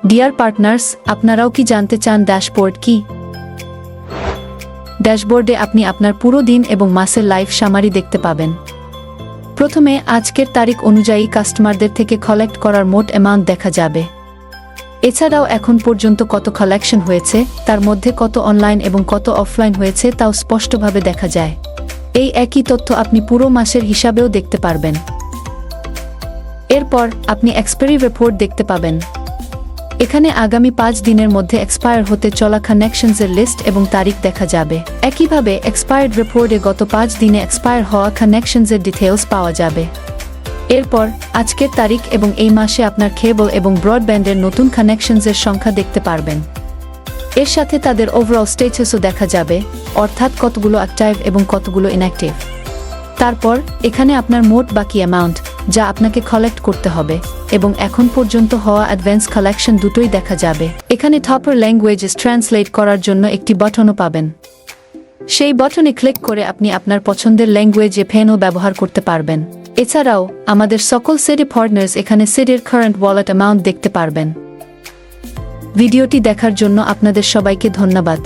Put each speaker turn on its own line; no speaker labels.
Deer partners, আপনারাও কি জানতে চান ড্যাশবোর্ড কি? ড্যাশবোর্ডে আপনি আপনার পুরো দিন এবং মাসের লাইফ সামারি দেখতে পাবেন। প্রথমে আজকের তারিখ অনুযায়ী কাস্টমারদের থেকে কালেক্ট করার মোট অ্যামাউন্ট দেখা যাবে। এছাড়াও এখন পর্যন্ত কত কালেকশন হয়েছে, তার মধ্যে কত অনলাইন এবং কত অফলাইন হয়েছে তাও স্পষ্টভাবে দেখা যায়। এই একই তথ্য আপনি পুরো মাসের হিসাবেও দেখতে পারবেন। এরপর আপনি এক্সপায়ারি রিপোর্ট দেখতে পাবেন। এখানে আগামী 5 দিনের মধ্যে এক্সপায়ার হতে চলা কানেকশনসের লিস্ট এবং তারিখ দেখা যাবে। একইভাবে এক্সপায়ার্ড রিপোর্টে গত 5 দিনে এক্সপায়ার হওয়া কানেকশনসের ডিটেইলস পাওয়া যাবে। এরপর আজকের তারিখ এবং এই মাসে আপনার কেবল এবং ব্রডব্যান্ডের নতুন কানেকশনসের সংখ্যা দেখতে পারবেন। এর সাথে তাদের ওভারঅল স্ট্যাটাসও দেখা যাবে, অর্থাৎ কতগুলো অ্যাক্টিভ এবং কতগুলো ইনঅ্যাক্টিভ। তারপর এখানে আপনার মোট বাকি অ্যামাউন্ট, যা আপনাকে কালেক্ট করতে হবে, এবং এখন পর্যন্ত হওয়া অ্যাডভান্স কালেকশন দুটোই দেখা যাবে। এখানে টপার ল্যাঙ্গুয়েজেস ট্রান্সলেট করার জন্য একটি বাটনও পাবেন। সেই বাটনে ক্লিক করে আপনি আপনার পছন্দের ল্যাঙ্গুয়েজে ফেনও ব্যবহার করতে পারবেন। এছাড়াও আমাদের সকল সিডি পার্টনার্স এখানে সিডির কারেন্ট ওয়ালেট অ্যামাউন্ট দেখতে পারবেন। ভিডিওটি দেখার জন্য আপনাদের সবাইকে ধন্যবাদ।